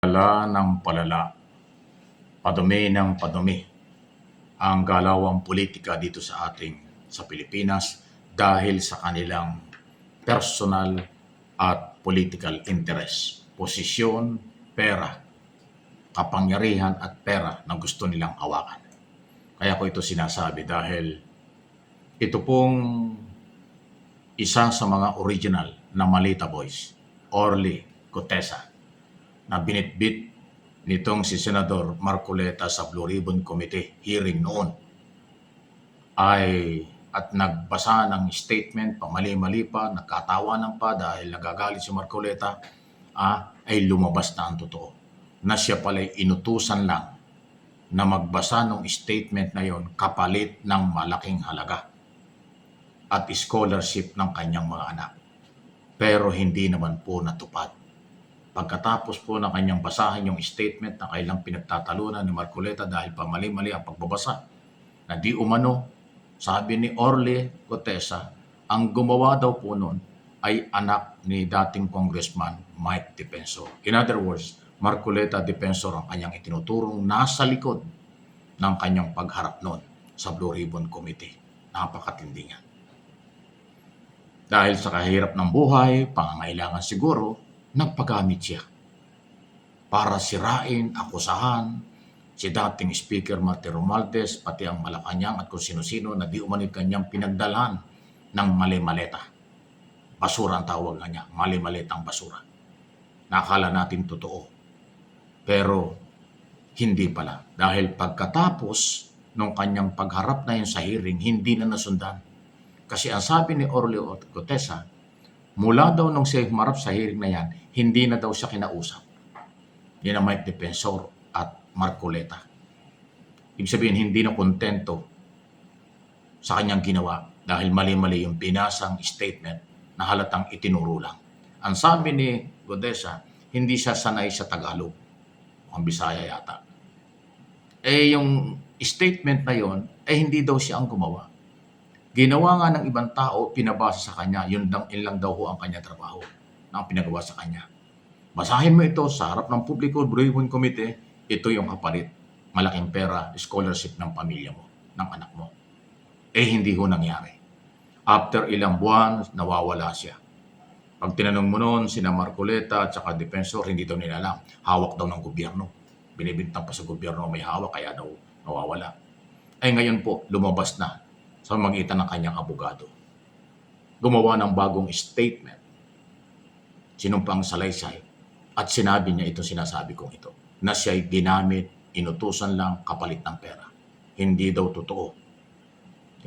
Palala ng palala, padumi ng padumi ang galawang politika dito sa Pilipinas dahil sa kanilang personal at political interest, posisyon, pera, kapangyarihan at pera na gusto nilang hawakan. Kaya ko ito sinasabi dahil ito pong isa sa mga original na Malita Boys, Orly Gutesa, na binitbit nitong si Senador Marcoleta sa Blue Ribbon Committee hearing noon at nagbasa ng statement, pamali-mali pa, nagkatawanan pa dahil nagagalit si Marcoleta, ay lumabas na ang totoo. Na siya pala'y inutusan lang na magbasa ng statement na yon kapalit ng malaking halaga at scholarship ng kanyang mga anak. Pero hindi naman po natupad. Pagkatapos po na kanyang basahin yung statement na kailang pinagtatalunan ni Marcoleta dahil pamali-mali ang pagbabasa, na di umano, sabi ni Orly Gutesa, ang gumawa daw po noon ay anak ni dating Congressman Mike Defensor. In other words, Marcoleta Defensor ang kanyang itinuturong nasa likod ng kanyang pagharap noon sa Blue Ribbon Committee. Napakatindi niya. Dahil sa kahirap ng buhay, pangangailangan siguro, nagpagamit siya para sirain, akusahan si dating Speaker Martin Romualdez, pati ang Malacanang at kung sino-sino na di umano'y kanyang pinagdalhan ng mali-maleta. Basura ang tawag nga niya, mali-maletang basura. Nakala natin totoo. Pero hindi pala. Dahil pagkatapos ng kanyang pagharap na yun sa hearing, hindi na nasundan. Kasi ang sabi ni Orly Gutesa, mula daw nung siya humarap sa hearing na yan, hindi na daw siya kinausap. Yan ang Mike Defensor at Marcoleta. Ibig sabihin, hindi na kontento sa kanyang ginawa dahil mali-mali yung binasang statement na halatang itinuro lang. Ang sabi ni Gutesa, hindi siya sanay sa Tagalog. Ang Bisaya yata. Yung statement na yon, hindi daw siya ang gumawa. Ginawa nga ng ibang tao, pinabasa sa kanya, yun lang daw ho ang kanya trabaho na pinagawa sa kanya. Basahin mo ito sa harap ng publiko, Blue Ribbon Committee, ito yung kapalit. Malaking pera, scholarship ng pamilya mo, ng anak mo. Hindi ho nangyari. After ilang buwan, nawawala siya. Pag tinanong mo noon, sina Marcoleta at saka Defensor, hindi daw nila alam. Hawak daw ng gobyerno. Binibintang pa sa gobyerno may hawak, kaya daw nawawala. Ngayon po, lumabas na sa magitan ng kanyang abogado. Gumawa ng bagong statement, sinumpang salaysay, at sinabi niya ito, sinasabi kong ito, na siya'y ginamit, inutusan lang kapalit ng pera. Hindi daw totoo.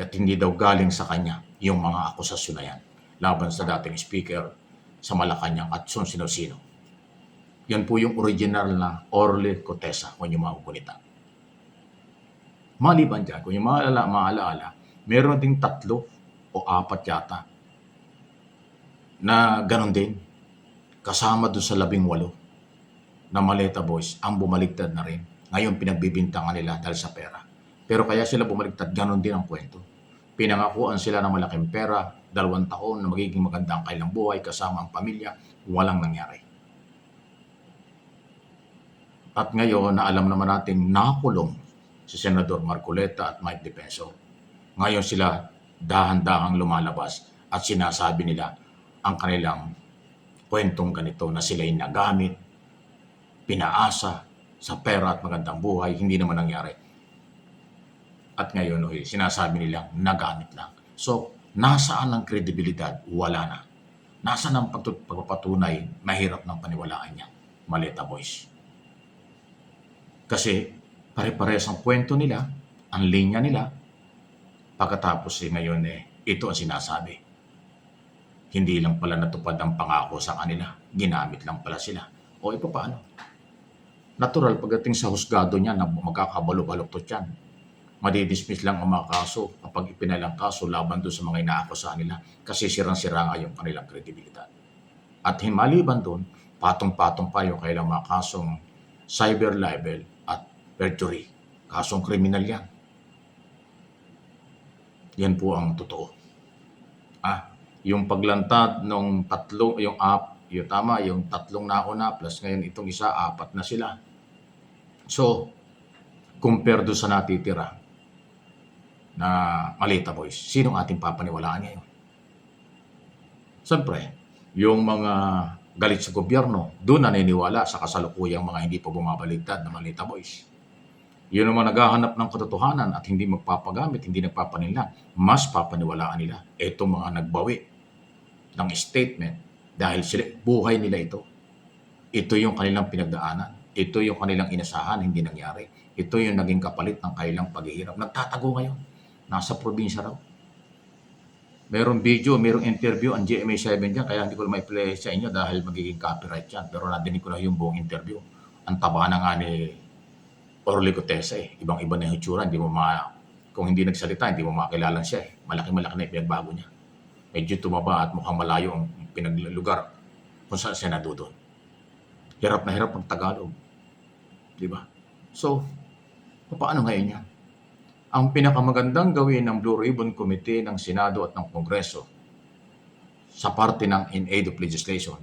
At hindi daw galing sa kanya yung mga akusasyon na yan laban sa dating speaker sa Malacanang at sino-sino. Yan po yung original na Orly Gutesa kung yung makukulitan. Maliban dyan, kung yung maalaala, meron ding 3 o 4 yata na ganon din, kasama doon sa 18 na Maleta Boys, ang bumaligtad na rin. Ngayon pinagbibintangan nila dahil sa pera. Pero kaya sila bumaligtad, ganon din ang kwento. Pinangakuan sila ng malaking pera, 2 taon na magiging maganda ang kailang buhay kasama ang pamilya, walang nangyari. At ngayon, na alam naman natin nakulong si Senador Marcoleta at Mike Defensor. Ngayon sila dahan-dahang lumalabas at sinasabi nila ang kanilang kwentong ganito na sila'y nagamit, pinaasa sa pera at magandang buhay, hindi naman nangyari. At ngayon, sinasabi nilang nagamit lang. So, nasaan ang kredibilidad? Wala na. Nasaan ang pagpapatunay? Mahirap ng paniwalaan niya. Maleta Boys. Kasi pare-parehas ang kwento nila, ang linya nila. Pagkatapos ngayon ito ang sinasabi. Hindi lang pala natupad ang pangako sa kanila. Ginamit lang pala sila. O paano? Natural pagdating sa husgado niya na magkakabalo-baloktot yan. Madidismiss lang ang mga kaso kapag ipinalang kaso laban doon sa mga inaakusahan nila kasi sirang-sira nga yung kanilang kredibilidad. At maliban doon, patong-patong pa yung kailang mga kasong cyber libel at perjury. Kasong kriminal yan. Yan po ang totoo. Yung paglantad ng Yung tama, yung tatlong nauna plus ngayon itong isa, 4 na sila. So, compare doon sa natitira na Malita Boys, sinong ating papaniwalaan ngayon? Siyempre, yung mga galit sa gobyerno, doon naniniwala sa kasalukuyang mga hindi pa bumabaligtad na Malita Boys. Yun naman naghahanap ng katotohanan at hindi magpapagamit, hindi nagpapaninlang, mas papaniwalaan nila. Ito mga nagbawi ng statement dahil sila, buhay nila ito. Ito yung kanilang pinagdaanan. Ito yung kanilang inasahan, hindi nangyari. Ito yung naging kapalit ng kanilang paghihirap. Nagtatago ngayon. Nasa probinsya raw. Merong video, merong interview ang GMA7 dyan, kaya hindi ko ma-play sa inyo dahil magiging copyright yan. Pero nadinig ko na yung buong interview. Ang taba na nga ni Orly Gutesa eh. Ibang-iba na yung itsura. Kung hindi nagsalita, hindi mo makilala siya eh. Malaki-malaki na pinagbago niya. Medyo tumaba at mukhang malayo ang pinaglugar kung saan siya nadudoon. Hirap na hirap ang Tagalog. Di ba? So, paano ngayon yan? Ang pinakamagandang gawin ng Blue Ribbon Committee ng Senado at ng Kongreso sa parte ng in aid of legislation,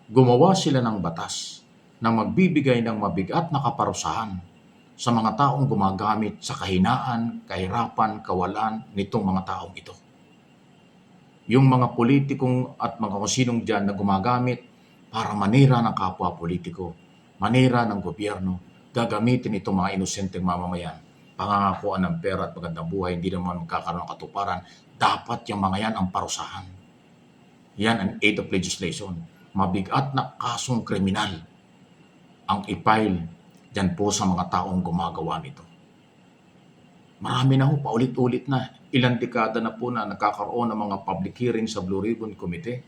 gumawa sila ng batas na magbibigay ng mabigat na kaparusahan sa mga taong gumagamit sa kahinaan, kahirapan, kawalan nitong mga taong ito. Yung mga politikong at mga kusinong dyan na gumagamit para manira ng kapwa politiko, manira ng gobyerno, gagamitin itong mga inosenteng mamamayan, pangangakuan ng pera at magandang buhay, hindi naman magkakaroon ng katuparan, dapat yung mga yan ang parusahan. Yan ang aid of legislation. Mabigat na kasong kriminal ang i-file dyan po sa mga taong gumagawa nito. Marami na ho, paulit-ulit na. Ilang dekada na po na nagkakaroon ng mga public hearing sa Blue Ribbon Committee,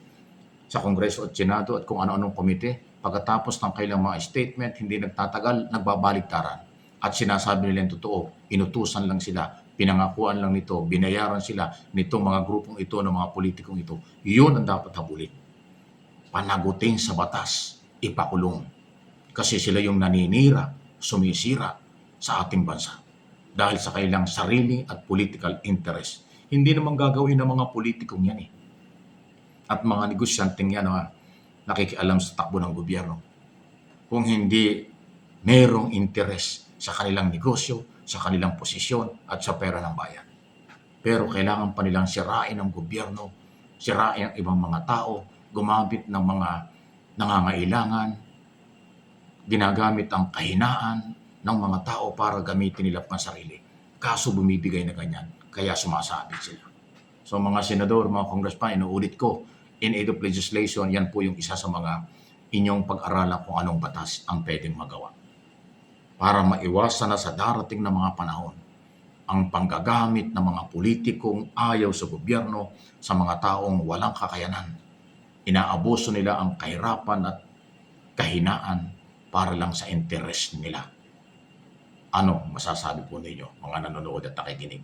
sa Kongreso at Senado at kung ano-anong komite. Pagkatapos ng kailang mga statement, hindi nagtatagal, nagbabaliktaran. At sinasabi nila yung totoo, inutusan lang sila, pinangakuan lang nito, binayaran sila nitong mga grupong ito, ng mga politikong ito. Yun ang dapat habulin. Panagutin sa batas, ipakulong. Kasi sila yung naninira, sumisira sa ating bansa. Dahil sa kailang sarili at political interest. Hindi naman gagawin ng mga politikong yan eh. At mga negosyanteng yan na nakikialam sa takbo ng gobyerno. Kung hindi merong interest sa kanilang negosyo, sa kanilang posisyon at sa pera ng bayan. Pero kailangan pa nilang sirain ang gobyerno, sirain ang ibang mga tao, gumamit ng mga nangangailangan, ginagamit ang kahinaan ng mga tao para gamitin nila pang sarili. Kaso bumibigay na ganyan, kaya sumasabit sila. So mga senador, mga congressman, inuulit ko, in aid of legislation, yan po yung isa sa mga inyong pag-aralan kung anong batas ang pwedeng magawa. Para maiwasan na sa darating na mga panahon ang panggagamit ng mga politikong ayaw sa gobyerno sa mga taong walang kakayanan. Inaabuso nila ang kahirapan at kahinaan para lang sa interes nila. Ano masasabi po ninyo, mga nanonood at nakikinig?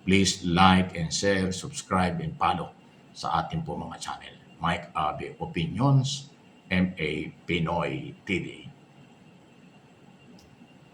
Please like and share, subscribe and follow sa ating po mga channel. Mike Abe Opinions, MA Pinoy TV.